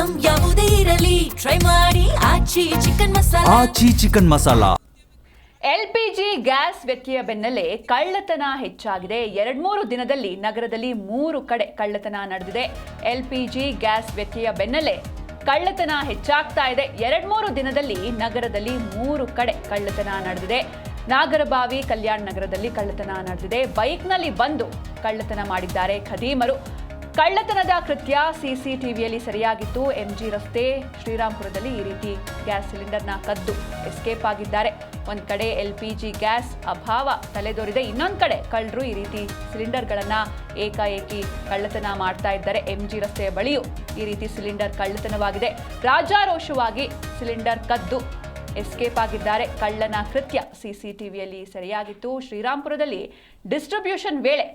Item ಯಾವುದೇ ಇರಲಿ try ಮಾಡಿ ಆಚಿ ಚಿಕನ್ ಮಸಾಲಾ. ಎಲ್ಪಿಜಿ ಗ್ಯಾಸ್ ವ್ಯತ್ಯಯ ಬೆನ್ನಲ್ಲೇ ಕಳ್ಳತನ ಹೆಚ್ಚಾಗಿದೆ. 2-3 ದಿನದಲ್ಲಿ ನಗರದಲ್ಲಿ 3 ಕಡೆ ಕಳ್ಳತನ ನಡೆದಿದೆ. ಎಲ್ಪಿಜಿ ಗ್ಯಾಸ್ ವ್ಯತ್ಯಯ ಬೆನ್ನಲ್ಲೇ ಕಳ್ಳತನ ಹೆಚ್ಚಾಗ್ತಾ ಇದೆ. 2-3 ದಿನದಲ್ಲಿ ನಗರದಲ್ಲಿ 3 ಕಡೆ ಕಳ್ಳತನ ನಡೆದಿದೆ. ನಾಗರಬಾವಿ ಕಲ್ಯಾಣ ನಗರದಲ್ಲಿ ಕಳ್ಳತನ ನಡೆದಿದೆ. ಬೈಕ್ನಲ್ಲಿ ಬಂದು ಕಳ್ಳತನ ಮಾಡಿದ್ದಾರೆ ಖದೀಮರು. ಕಳ್ಳತನದ ಕೃತ್ಯ ಸಿಸಿಟಿವಿಯಲ್ಲಿ ಸೆರೆಯಾಗಿತ್ತು. ಎಂಜಿ ರಸ್ತೆ ಶ್ರೀರಾಂಪುರದಲ್ಲಿ ಈ ರೀತಿ ಗ್ಯಾಸ್ ಸಿಲಿಂಡರ್ನ ಕದ್ದು ಎಸ್ಕೇಪ್ ಆಗಿದ್ದಾರೆ. ಒಂದ್ ಕಡೆ ಎಲ್ಪಿಜಿ ಗ್ಯಾಸ್ ಅಭಾವ ತಲೆದೋರಿದೆ, ಇನ್ನೊಂದು ಕಡೆ ಕಳ್ಳರು ಈ ರೀತಿ ಸಿಲಿಂಡರ್ಗಳನ್ನ ಏಕಾಏಕಿ ಕಳ್ಳತನ ಮಾಡ್ತಾ ಇದ್ದಾರೆ. ಎಂಜಿ ರಸ್ತೆಯ ಬಳಿಯೂ ಈ ರೀತಿ ಸಿಲಿಂಡರ್ ಕಳ್ಳತನವಾಗಿದೆ. ರಾಜಾರೋಷವಾಗಿ ಸಿಲಿಂಡರ್ ಕದ್ದು ಎಸ್ಕೇಪ್ ಆಗಿದ್ದಾರೆ. ಕಳ್ಳನ ಕೃತ್ಯ ಸಿಸಿಟಿವಿಯಲ್ಲಿ ಸೆರೆಯಾಗಿತ್ತು. ಶ್ರೀರಾಂಪುರದಲ್ಲಿ ಡಿಸ್ಟ್ರಿಬ್ಯೂಷನ್ ವೇಳೆ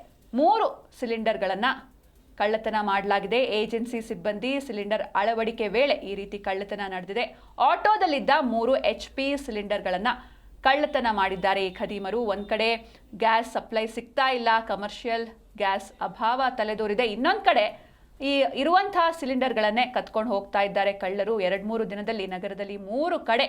3 ಸಿಲಿಂಡರ್ಗಳನ್ನು ಕಳ್ಳತನ ಮಾಡಲಾಗಿದೆ. ಏಜೆನ್ಸಿ ಸಿಬ್ಬಂದಿ ಸಿಲಿಂಡರ್ ಅಳವಡಿಕೆ ವೇಳೆ ಈ ರೀತಿ ಕಳ್ಳತನ ನಡೆದಿದೆ. ಆಟೋದಲ್ಲಿದ್ದ 3 HP ಸಿಲಿಂಡರ್ಗಳನ್ನು ಕಳ್ಳತನ ಮಾಡಿದ್ದಾರೆ ಈ ಖದೀಮರು. ಒಂದ್ ಕಡೆ ಗ್ಯಾಸ್ ಸಪ್ಲೈ ಸಿಗ್ತಾ ಇಲ್ಲ, ಕಮರ್ಷಿಯಲ್ ಗ್ಯಾಸ್ ಅಭಾವ ತಲೆದೋರಿದೆ, ಇನ್ನೊಂದು ಕಡೆ ಈ ಇರುವಂತಹ ಸಿಲಿಂಡರ್ಗಳನ್ನೇ ಕತ್ಕೊಂಡು ಹೋಗ್ತಾ ಇದ್ದಾರೆ ಕಳ್ಳರು. 2-3 ದಿನದಲ್ಲಿ ನಗರದಲ್ಲಿ 3 ಕಡೆ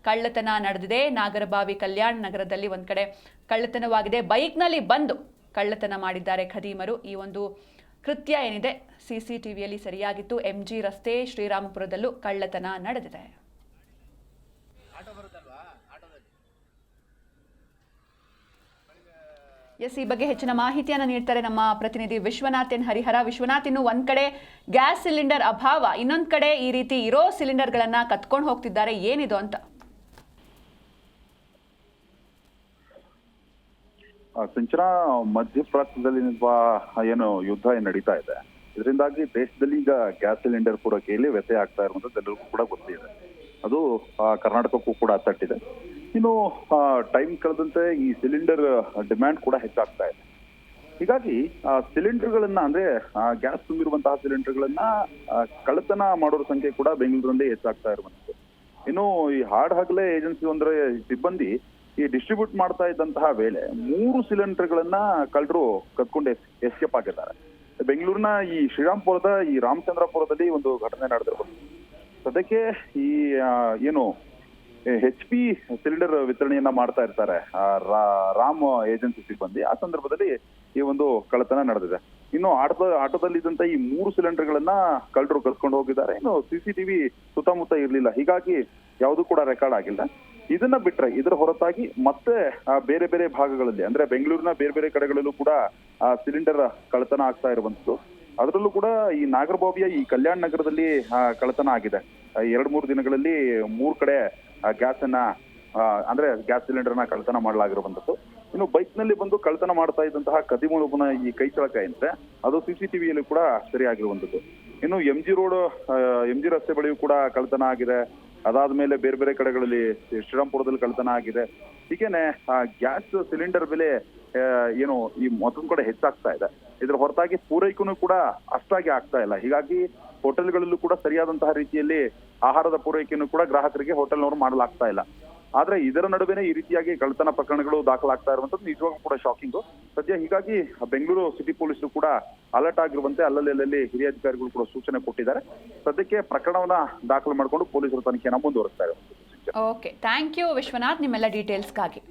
ಕಳ್ಳತನ ನಡೆದಿದೆ. ನಾಗರಬಾವಿ ಕಲ್ಯಾಣ ನಗರದಲ್ಲಿ ಒಂದ್ ಕಡೆ ಕಳ್ಳತನವಾಗಿದೆ. ಬೈಕ್ನಲ್ಲಿ ಬಂದು ಕಳ್ಳತನ ಮಾಡಿದ್ದಾರೆ ಖದೀಮರು. ಈ ಒಂದು ಕೃತ್ಯ ಏನಿದೆ ಸಿಸಿಟಿವಿಯಲ್ಲಿ ಸರಿಯಾಗಿತ್ತು. ಎಂಜಿ ರಸ್ತೆ ಶ್ರೀರಾಮಪುರದಲ್ಲೂ ಕಳ್ಳತನ ನಡೆದಿದೆ. ಈ ಬಗ್ಗೆ ಹೆಚ್ಚಿನ ಮಾಹಿತಿಯನ್ನು ನೀಡ್ತಾರೆ ನಮ್ಮ ಪ್ರತಿನಿಧಿ ವಿಶ್ವನಾಥ್ ಎನ್ ಹರಿಹರ. ವಿಶ್ವನಾಥ್, ಇನ್ನು ಒಂದ್ ಕಡೆ ಗ್ಯಾಸ್ ಸಿಲಿಂಡರ್ ಅಭಾವ, ಇನ್ನೊಂದ್ ಕಡೆ ಈ ರೀತಿ ಇರೋ ಸಿಲಿಂಡರ್ಗಳನ್ನ ಕತ್ಕೊಂಡು ಹೋಗ್ತಿದ್ದಾರೆ, ಏನಿದು ಅಂತ? ಸಿಂಚನಾ, ಮಧ್ಯಪ್ರಾಚ್ಯದಲ್ಲಿ ಏನು ಯುದ್ಧ ನಡೀತಾ ಇದೆ, ಇದರಿಂದಾಗಿ ದೇಶದಲ್ಲಿ ಈಗ ಗ್ಯಾಸ್ ಸಿಲಿಂಡರ್ ಪೂರೈಕೆಯಲ್ಲಿ ವ್ಯತ್ಯಯ ಆಗ್ತಾ ಇರುವಂತದ್ದು ಎಲ್ಲರಿಗೂ ಕೂಡ ಗೊತ್ತಿದೆ. ಅದು ಕರ್ನಾಟಕಕ್ಕೂ ಕೂಡ ತಟ್ಟಿದೆ. ಇನ್ನು ಟೈಮ್ ಕಳೆದಂತೆ ಈ ಸಿಲಿಂಡರ್ ಡಿಮ್ಯಾಂಡ್ ಕೂಡ ಹೆಚ್ಚಾಗ್ತಾ ಇದೆ. ಹೀಗಾಗಿ ಸಿಲಿಂಡರ್ಗಳನ್ನ ಅಂದ್ರೆ ಗ್ಯಾಸ್ ತುಂಬಿರುವಂತಹ ಸಿಲಿಂಡರ್ಗಳನ್ನ ಕಳ್ಳತನ ಮಾಡೋರ ಸಂಖ್ಯೆ ಕೂಡ ಬೆಂಗಳೂರಿನಲ್ಲಿ ಹೆಚ್ಚಾಗ್ತಾ ಇರುವಂತದ್ದು. ಇನ್ನು ಈ ಹಗಲೇ ಏಜೆನ್ಸಿ ಒಂದರ ಸಿಬ್ಬಂದಿ ಈ ಡಿಸ್ಟ್ರಿಬ್ಯೂಟ್ ಮಾಡ್ತಾ ಇದ್ದಂತಹ ವೇಳೆ 3 ಸಿಲಿಂಡರ್ಗಳನ್ನ ಕಳ್ಳರು ಕದ್ಕೊಂಡು ಎಸ್ಕೇಪ್ ಆಗಿದ್ದಾರೆ. ಬೆಂಗಳೂರಿನ ಈ ಶ್ರೀರಾಂಪುರದ ಈ ರಾಮಚಂದ್ರಪುರದಲ್ಲಿ ಒಂದು ಘಟನೆ ನಡೆದಿರ್ಬೋದು. ಸದ್ಯಕ್ಕೆ ಈ ಏನು HP ಸಿಲಿಂಡರ್ ವಿತರಣೆಯನ್ನ ಮಾಡ್ತಾ ಇರ್ತಾರೆ ರಾಮ್ ಏಜೆನ್ಸಿ ಸಿಬ್ಬಂದಿ, ಆ ಸಂದರ್ಭದಲ್ಲಿ ಈ ಒಂದು ಕಳ್ಳತನ ನಡೆದಿದೆ. ಇನ್ನು ಆಟೋದಲ್ಲಿ ಇದ್ದಂತ ಈ 3 ಸಿಲಿಂಡರ್ಗಳನ್ನ ಕಳ್ಳರು ಕದ್ಕೊಂಡು ಹೋಗಿದ್ದಾರೆ. ಇನ್ನು CCTV ಸುತ್ತಮುತ್ತ ಇರ್ಲಿಲ್ಲ, ಹೀಗಾಗಿ ಯಾವುದು ಕೂಡ ರೆಕಾರ್ಡ್ ಆಗಿಲ್ಲ. ಇದನ್ನ ಬಿಟ್ರೆ ಇದರ ಹೊರತಾಗಿ ಮತ್ತೆ ಬೇರೆ ಬೇರೆ ಭಾಗಗಳಲ್ಲಿ ಅಂದ್ರೆ ಬೆಂಗಳೂರಿನ ಬೇರೆ ಬೇರೆ ಕಡೆಗಳಲ್ಲೂ ಕೂಡ ಸಿಲಿಂಡರ್ ಕಳ್ಳತನ ಆಗ್ತಾ ಇರುವಂತದ್ದು. ಅದರಲ್ಲೂ ಕೂಡ ಈ ನಾಗರಬಾವಿಯ ಈ ಕಲ್ಯಾಣ ನಗರದಲ್ಲಿ ಕಳ್ಳತನ ಆಗಿದೆ. 2-3 ದಿನಗಳಲ್ಲಿ 3 ಕಡೆ ಗ್ಯಾಸ್ ಅನ್ನ ಅಂದ್ರೆ ಗ್ಯಾಸ್ ಸಿಲಿಂಡರ್ನ ಕಳ್ಳತನ ಮಾಡಲಾಗಿರುವಂತದ್ದು. ಇನ್ನು ಬೈಕ್ ನಲ್ಲಿ ಬಂದು ಕಳ್ಳತನ ಮಾಡ್ತಾ ಇದ್ದಂತಹ ಖದೀಮರೊಬ್ಬನ ಈ ಕೈ ಚಳಕ ಏನಿದೆ ಅದು CCTVಯಲ್ಲಿ ಕೂಡ ಸರಿಯಾಗಿರುವಂತದ್ದು. ಇನ್ನು MG ರಸ್ತೆ ಬಳಿಯೂ ಕೂಡ ಕಳ್ಳತನ ಆಗಿದೆ. ಅದಾದ್ಮೇಲೆ ಬೇರೆ ಬೇರೆ ಕಡೆಗಳಲ್ಲಿ ಶ್ರೀರಾಂಪುರದಲ್ಲಿ ಕಳ್ಳತನ ಆಗಿದೆ. ಹೀಗೇನೆ ಗ್ಯಾಸ್ ಸಿಲಿಂಡರ್ ಬೆಲೆ ಏನು ಈ ಮತ್ತೊಂದು ಕಡೆ ಹೆಚ್ಚಾಗ್ತಾ ಇದೆ. ಇದ್ರ ಹೊರತಾಗಿ ಪೂರೈಕೆನೂ ಕೂಡ ಅಷ್ಟಾಗಿ ಆಗ್ತಾ ಇಲ್ಲ. ಹೀಗಾಗಿ ಹೋಟೆಲ್ಗಳಲ್ಲೂ ಕೂಡ ಸರಿಯಾದಂತಹ ರೀತಿಯಲ್ಲಿ ಆಹಾರದ ಪೂರೈಕೆಯನ್ನು ಕೂಡ ಗ್ರಾಹಕರಿಗೆ ಹೋಟೆಲ್ನವರು ಮಾಡಲಾಗ್ತಾ ಇಲ್ಲ. ಆದ್ರೆ ಇದರ ನಡುವೆನೆ ಈ ರೀತಿಯಾಗಿ ಕಳ್ಳತನ ಪ್ರಕರಣಗಳು ದಾಖಲಾಗ್ತಾ ಇರುವಂತದ್ದು ನಿಜವಾಗ್ಲೂ ಕೂಡ ಶಾಕಿಂಗು ಸದ್ಯ. ಹೀಗಾಗಿ ಬೆಂಗಳೂರು ಸಿಟಿ ಪೊಲೀಸರು ಕೂಡ ಅಲರ್ಟ್ ಆಗಿರುವಂತೆ ಅಲ್ಲಲ್ಲಿ ಹಿರಿಯ ಅಧಿಕಾರಿಗಳು ಕೂಡ ಸೂಚನೆ ಕೊಟ್ಟಿದ್ದಾರೆ. ಸದ್ಯಕ್ಕೆ ಪ್ರಕರಣವನ್ನ ದಾಖಲು ಮಾಡಿಕೊಂಡು ಪೊಲೀಸರು ತನಿಖೆಯನ್ನು ಮುಂದುವರಿಸ್ತಾ ಇದ್ದಾರೆ. ಓಕೆ, ಥ್ಯಾಂಕ್ ಯು ವಿಶ್ವನಾಥ್ ನಿಮ್ಮೆಲ್ಲ ಡೀಟೇಲ್ಸ್ಗಾಗಿ.